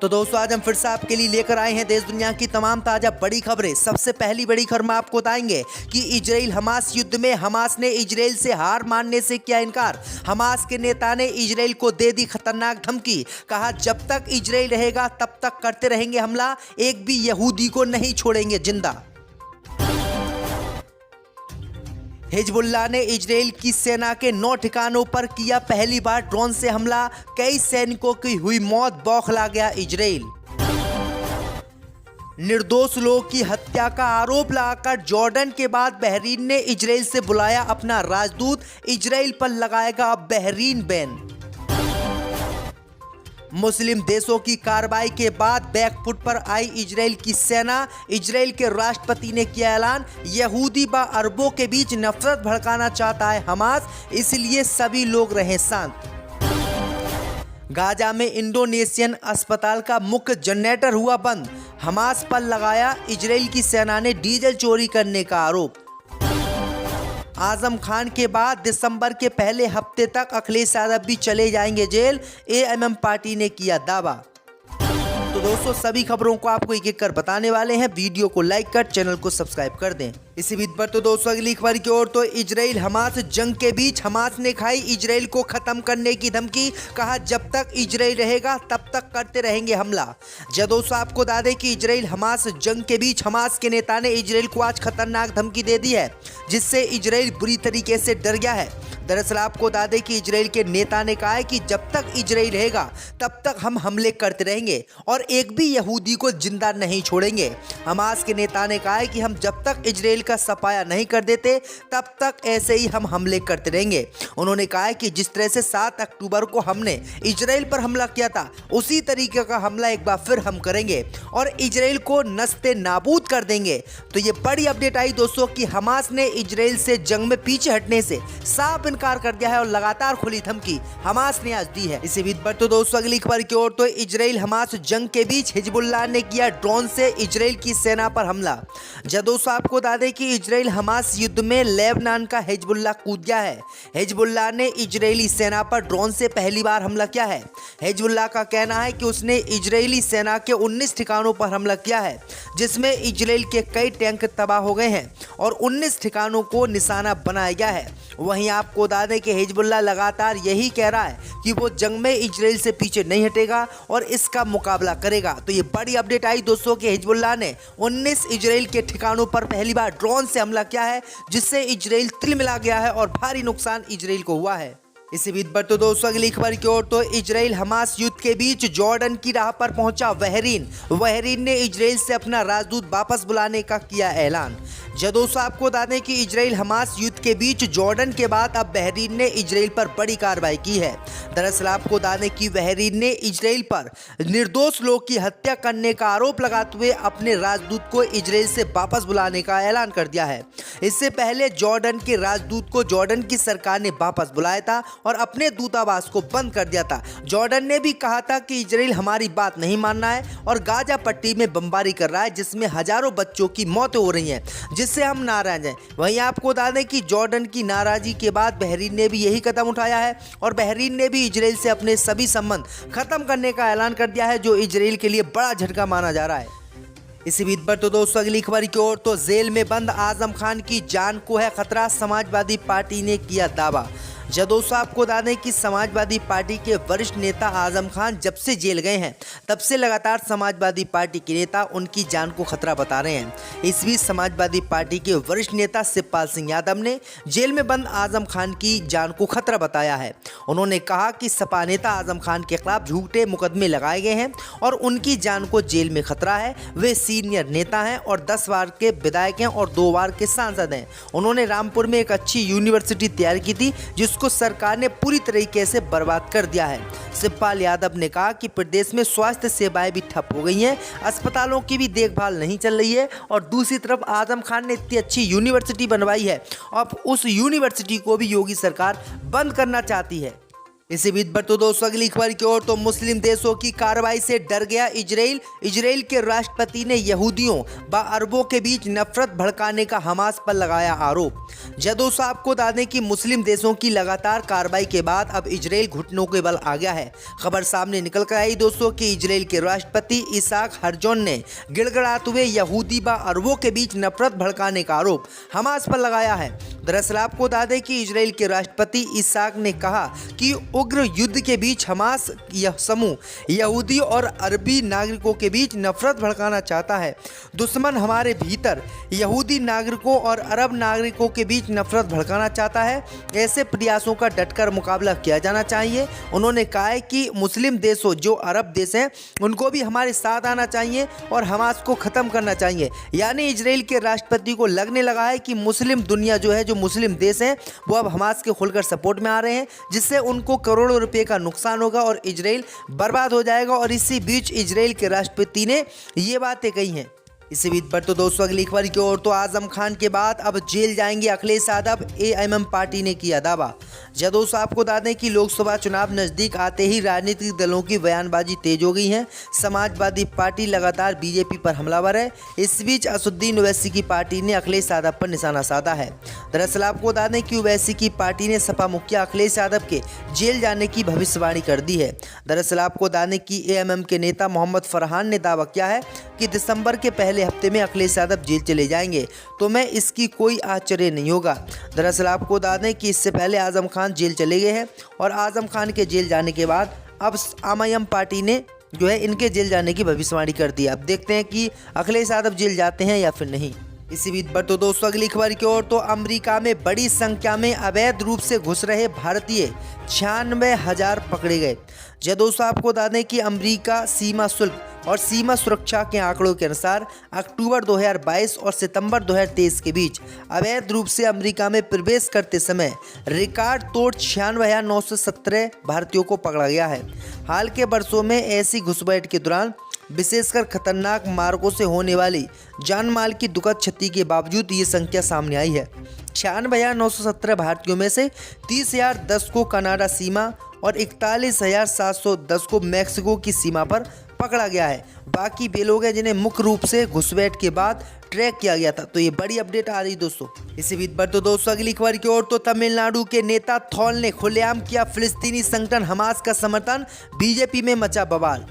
तो दोस्तों आज हम फिर से आपके लिए लेकर आए हैं देश दुनिया की तमाम ताजा बड़ी खबरें। सबसे पहली बड़ी खबर में आपको बताएंगे कि इजराइल हमास युद्ध में हमास ने इजराइल से हार मानने से किया इनकार। हमास के नेता ने इजराइल को दे दी खतरनाक धमकी, कहा जब तक इजराइल रहेगा तब तक करते रहेंगे हमला, एक भी यहूदी को नहीं छोड़ेंगे जिंदा। हिजबुल्लाह ने इजराइल की सेना के 9 ठिकानों पर किया पहली बार ड्रोन से हमला, कई सैनिकों की हुई मौत, बौखला गया इजराइल। निर्दोष लोगों की हत्या का आरोप लगाकर जॉर्डन के बाद बहरीन ने इजराइल से बुलाया अपना राजदूत, इजराइल पर लगाएगा अब बहरीन बैन। मुस्लिम देशों की कार्रवाई के बाद बैकफुट पर आई इजराइल की सेना, इजराइल के राष्ट्रपति ने किया ऐलान, यहूदी व अरबों के बीच नफरत भड़काना चाहता है हमास, इसलिए सभी लोग रहें शांत। गाजा में इंडोनेशियन अस्पताल का मुख्य जनरेटर हुआ बंद, हमास पर लगाया इजराइल की सेना ने डीजल चोरी करने का आरोप। आजम खान के बाद दिसंबर के पहले हफ्ते तक अखिलेश यादव भी चले जाएंगे जेल, एएमएम पार्टी ने किया दावा। तो दोस्तों सभी खबरों को आपको एक एक कर बताने वाले हैं, वीडियो को लाइक कर चैनल को सब्सक्राइब कर दें। इसी बीच पर तो दोस्तों अगली खबर की ओर, तो इजराइल हमास जंग के बीच हमास ने खाई इजराइल को खत्म करने की धमकी, कहा जब तक इजराइल रहेगा तब तक करते रहेंगे हमला। जब दोस्तों आपको बता दें कि इजराइल हमास जंग के बीच हमास के नेता ने इजराइल को आज खतरनाक धमकी दे दी है, जिससे इजराइल बुरी तरीके से डर गया है। दरअसल आपको बता दें कि इजराइल के नेता ने कहा है कि जब तक इजराइल रहेगा तब तक हम हमले करते रहेंगे और एक भी यहूदी को जिंदा नहीं छोड़ेंगे। हमास के नेता ने कहा है कि हम जब तक इजराइल का सफाया नहीं कर देते तब तक ऐसे ही हम हमले करते रहेंगे। उन्होंने कहा है कि जिस तरह से 7 अक्टूबर को हमने इजराइल पर हमला किया था, उसी तरीके का हमला एक बार फिर हम करेंगे और इजराइल को नस्ते नाबूद कर देंगे। तो ये बड़ी अपडेट आई दोस्तों कि हमास ने इजराइल से जंग में पीछे हटने से साफ इनकार कर दिया है और लगातार खुली धमकी हमास ने आज दी है। इसी बीच पर तो दोस्तों अगली खबर की ओर, तो इजराइल हमास जंग के बीच हिजबुल्लाह ने किया ड्रोन से इजराइल की सेना पर हमला। जब दोस्तों आपको बता दें कि इजराइल हमास युद्ध में लेबनान का हिजबुल्लाह कूद गया है। हिजबुल्लाह ने इजरायली सेना पर ड्रोन से पहली बार हमला किया है। हिजबुल्लाह का कहना है कि उसने इजरायली सेना के 19 ठिकानों पर हमला किया है, जिसमें इजराइल के कई टैंक तबाह हो गए हैं और 19 ठिकानों को निशाना बनाया गया है। वहीं आपको बता दें कि हिजबुल्लाह लगातार यही कह रहा है कि वो जंग में इजराइल से पीछे नहीं हटेगा और इसका मुकाबला करेगा। तो ये बड़ी अपडेट आई दोस्तों कि हिजबुल्लाह ने 19 इजराइल के ठिकानों पर पहली बार ड्रोन से हमला किया है, जिससे इजराइल तिलमिला गया है और भारी नुकसान इजराइल को हुआ है। इसी बीच पर तो दोस्तों अगली खबर की ओर, तो इजराइल हमास युद्ध के बीच जॉर्डन की राह पर पहुंचा बहरीन ने इजराइल से अपना राजदूत वापस बुलाने का किया ऐलान। जब दोस्तों आपको बता दें कि इजराइल हमास युद्ध के बीच जॉर्डन के बाद अब बहरीन ने इजराइल पर बड़ी कार्रवाई की है। दरअसल आपको बता दें कि बहरीन ने इजराइल पर निर्दोष लोग की हत्या करने का आरोप लगाते हुए अपने राजदूत को इजराइल से वापस बुलाने का ऐलान कर दिया है। इससे पहले जॉर्डन के राजदूत को जॉर्डन की सरकार ने वापस बुलाया था और अपने दूतावास को बंद कर दिया था। जॉर्डन ने भी कहा था कि इजराइल हमारी बात नहीं मान रहा है और गाजा पट्टी में बमबारी कर रहा है, जिसमें हजारों बच्चों की मौतें हो रही हैं, जिससे हम नाराज हैं। वहीं आपको बता दें कि जॉर्डन की नाराजगी के बाद बहरीन ने भी यही कदम उठाया है और बहरीन ने भी इजराइल से अपने सभी संबंध खत्म करने का ऐलान कर दिया है, जो इजराइल के लिए बड़ा झटका माना जा रहा है। इसी बीच पर तो दोस्तों अगली खबर की ओर, तो जेल में बंद आजम खान की जान को है खतरा, समाजवादी पार्टी ने किया दावा। जब दोस्तों आपको बता दें कि समाजवादी पार्टी के वरिष्ठ नेता आजम खान जब से जेल गए हैं तब से लगातार समाजवादी पार्टी के नेता उनकी जान को खतरा बता रहे हैं। इस बीच समाजवादी पार्टी के वरिष्ठ नेता शिवपाल सिंह यादव ने जेल में बंद आजम खान की जान को खतरा बताया है। उन्होंने कहा कि सपा नेता आजम खान के खिलाफ झूठे मुकदमे लगाए गए हैं और उनकी जान को जेल में खतरा है। वे सीनियर नेता हैं और 10 बार के विधायक हैं और 2 बार के सांसद हैं। उन्होंने रामपुर में एक अच्छी यूनिवर्सिटी तैयार की थी, जिसको सरकार ने पूरी तरीके से बर्बाद कर दिया है। शिवपाल यादव ने कहा कि प्रदेश में स्वास्थ्य सेवाएं भी ठप हो गई हैं, अस्पतालों की भी देखभाल नहीं चल रही है और दूसरी तरफ आजम खान ने इतनी अच्छी यूनिवर्सिटी बनवाई है, अब उस यूनिवर्सिटी को भी योगी सरकार बंद करना चाहती है। इसी बीच पर तो दोस्तों अगली खबर की ओर तो मुस्लिम देशों की कार्रवाई से डर गया इजराइल। इजराइल के राष्ट्रपति ने यहूदियों व अरबों के बीच नफरत भड़काने का हमास पर लगाया आरोप। दोस्तों आपको बता दें कि मुस्लिम देशों की लगातार कार्रवाई के बाद अब इजराइल घुटनों के बल आ गया है। खबर सामने निकल कर आई दोस्तों कि इजराइल के राष्ट्रपति इसाक हर्जोग ने गिड़गिड़ाते हुए यहूदी व अरबों के बीच नफरत भड़काने का आरोप हमास पर लगाया है। दरअसल आपको बता दें कि इजराइल के राष्ट्रपति इसाक ने कहा कि उग्र युद्ध के बीच हमास यह समूह यहूदी और अरबी नागरिकों के बीच नफरत भड़काना चाहता है। दुश्मन हमारे भीतर यहूदी नागरिकों और अरब नागरिकों के बीच नफरत भड़काना चाहता है। ऐसे प्रयासों का डटकर मुकाबला किया जाना चाहिए। उन्होंने कहा है कि मुस्लिम देशों जो अरब देश हैं उनको भी हमारे साथ आना चाहिए और हमास को ख़त्म करना चाहिए। यानी इजराइल के राष्ट्रपति को लगने लगा है कि मुस्लिम दुनिया जो है, जो मुस्लिम देश हैं, वो अब हमास के खुलकर सपोर्ट में आ रहे हैं, जिससे उनको करोड़ों रुपए का नुकसान होगा और इजराइल बर्बाद हो जाएगा। और इसी बीच इजराइल के राष्ट्रपति ने ये बातें कही हैं। इसी बीच पर तो दोस्तों अगली खबर की ओर तो आजम खान के बाद अब जेल जाएंगे अखिलेश यादव, एएमएम पार्टी ने किया दावा। दोस्तों आपको बता दें कि लोकसभा चुनाव नजदीक आते ही राजनीतिक दलों की बयानबाजी तेज हो गई है। समाजवादी पार्टी लगातार बीजेपी पर हमलावर है। इस बीच असदुद्दीन ओवैसी की पार्टी ने अखिलेश यादव पर निशाना साधा है। दरअसल आपको बता दें कि ओवैसी की पार्टी ने सपा मुखिया अखिलेश यादव के जेल जाने की भविष्यवाणी कर दी है। दरअसल आपको बता दें कि एएमएम के नेता मोहम्मद फरहान ने दावा किया है कि दिसंबर के पहले हफ्ते में अखिलेश यादव जेल चले जाएंगे, तो मैं इसकी कोई आश्चर्य नहीं होगा। दरअसल आपको बता दें कि इससे पहले आजम खान जेल चले गए हैं और आजम खान के जेल जाने के बाद अब एएमएम पार्टी ने जो है इनके जेल जाने की भविष्यवाणी कर दी। अब देखते हैं कि अखिलेश यादव जेल जाते हैं या फिर नहीं। इसी बीच पर तो दोस्तों अगली खबर की ओर तो अमेरिका में बड़ी संख्या में अवैध रूप से घुस रहे भारतीय 96,000 पकड़े गए। दोस्तों आपको बता दें कि अमेरिका सीमा शुल्क और सीमा सुरक्षा के आंकड़ों के अनुसार अक्टूबर 2022 और सितंबर 2023 के बीच अवैध रूप से अमेरिका में प्रवेश करते समय रिकॉर्ड तोड़ 96,917 भारतीयों को पकड़ा गया है। हाल के वर्षों में ऐसी घुसपैठ के दौरान विशेषकर खतरनाक मार्गों से होने वाली जान माल की दुखद क्षति के बावजूद ये संख्या सामने आई है। 96,917 भारतीयों में से 30,010 को कनाडा सीमा और 41,710 को मैक्सिको की सीमा पर पकड़ा गया है। बाकी वे लोग हैं जिन्हें मुख्य रूप से घुसपैठ के बाद ट्रैक किया गया था। तो ये बड़ी अपडेट आ रही दोस्तों। इसी बीच पर तो दोस्तों अगली खबर की ओर तो तमिलनाडु के नेता थॉल ने खुलेआम किया फिलिस्तीनी संगठन हमास का समर्थन, बीजेपी में मचा बवाल।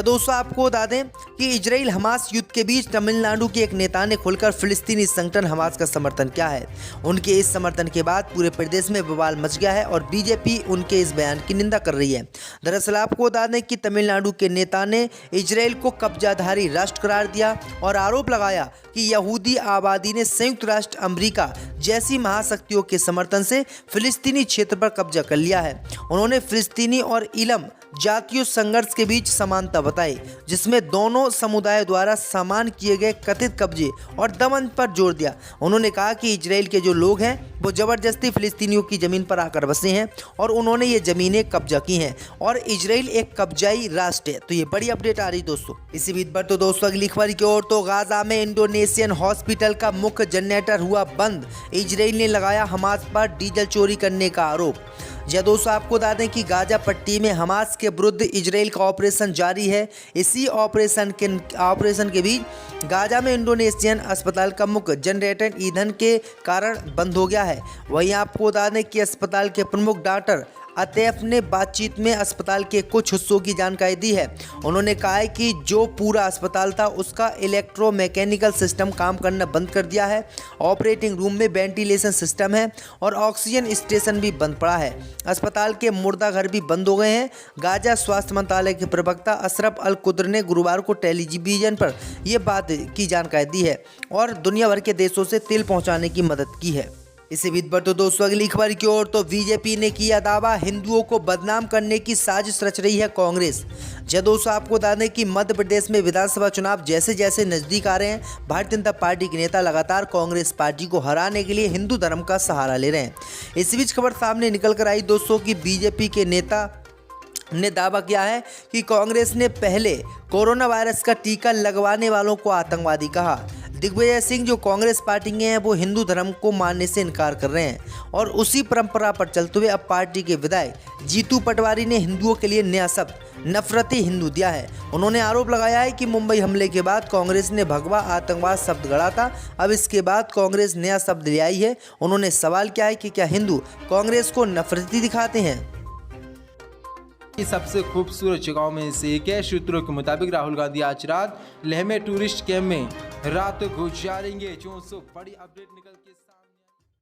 दोस्तों आपको बता दें कि इजराइल हमास युद्ध के बीच तमिलनाडु के एक नेता ने खुलकर फिलिस्तीनी संगठन हमास का समर्थन किया है। उनके इस समर्थन के बाद पूरे प्रदेश में बवाल मच गया है और बीजेपी उनके इस बयान की निंदा कर रही है। दरअसल आपको बता दें कि तमिलनाडु के नेता ने इजराइल को कब्जाधारी राष्ट्र करार दिया और आरोप लगाया कि यहूदी आबादी ने संयुक्त राष्ट्र अमेरिका जैसी महाशक्तियों के समर्थन से फिलिस्तीनी क्षेत्र पर कब्जा कर लिया है। उन्होंने फिलिस्तीनी और इलम जातीय संघर्ष के बीच समानता बताई, जिसमें दोनों समुदायों द्वारा समान किए गए कथित कब्जे और दमन पर जोर दिया। उन्होंने कहा कि इजराइल के जो लोग हैं वो जबरदस्ती फिलिस्तीनियों की जमीन पर आकर बसे हैं और उन्होंने ये जमीनें कब्जा की हैं और इजराइल एक कब्जाई राष्ट्र है। तो ये बड़ी अपडेट आ रही दोस्तों। इसी बीच पर तो दोस्तों अगली खबर की ओर तो गाजा में इंडोनेशियन हॉस्पिटल का मुख्य जनरेटर हुआ बंद, इजराइल ने लगाया हमास पर डीजल चोरी करने का आरोप। दोस्तों आपको बता दें कि गाजा पट्टी में हमास के विरुद्ध इजराइल का ऑपरेशन जारी है। इसी ऑपरेशन के बीच गाजा में इंडोनेशियन अस्पताल का मुख्य जनरेटर ईंधन के कारण बंद हो गया है। वहीं आपको बता दें कि अस्पताल के प्रमुख डॉक्टर अतैफ ने बातचीत में अस्पताल के कुछ हिस्सों की जानकारी दी है। उन्होंने कहा है कि जो पूरा अस्पताल था उसका इलेक्ट्रोमैकेनिकल सिस्टम काम करना बंद कर दिया है। ऑपरेटिंग रूम में वेंटिलेशन सिस्टम है और ऑक्सीजन स्टेशन भी बंद पड़ा है। अस्पताल के मुर्दा घर भी बंद हो गए हैं। गाजा स्वास्थ्य मंत्रालय के प्रवक्ता अशरफ अल कुद्र ने गुरुवार को टेलीविजन पर यह बात की जानकारी दी है और दुनिया भर के देशों से तेल पहुँचाने की मदद की है। इसी बीच पर तो दोस्तों अगली खबर की ओर तो बीजेपी ने किया दावा, हिंदुओं को बदनाम करने की साजिश रच रही है कांग्रेस। दोस्तों आपको बता दें कि मध्य प्रदेश में विधानसभा चुनाव जैसे जैसे नजदीक आ रहे हैं, भारतीय जनता पार्टी के नेता लगातार कांग्रेस पार्टी को हराने के लिए हिंदू धर्म का सहारा ले रहे हैं। इसी बीच खबर सामने निकल कर आई दोस्तों की बीजेपी के नेता ने दावा किया है कि कांग्रेस ने पहले कोरोना वायरस का टीका लगवाने वालों को आतंकवादी कहा। दिग्विजय सिंह जो कांग्रेस पार्टी के हैं वो हिंदू धर्म को मानने से इनकार कर रहे हैं और उसी परंपरा पर चलते हुए अब पार्टी के विधायक जीतू पटवारी ने हिंदुओं के लिए नया शब्द नफरती हिंदू दिया है। उन्होंने आरोप लगाया है कि मुंबई हमले के बाद कांग्रेस ने भगवा आतंकवाद शब्द गढ़ा था, अब इसके बाद कांग्रेस नया शब्द ले आई है। उन्होंने सवाल किया है कि क्या हिंदू कांग्रेस को नफरती दिखाते हैं। सबसे खूबसूरत जगहों में से एक है। सूत्रों के मुताबिक राहुल गांधी आज रात लेह में टूरिस्ट कैंप में रात गुजारेंगे। जो बड़ी अपडेट निकल के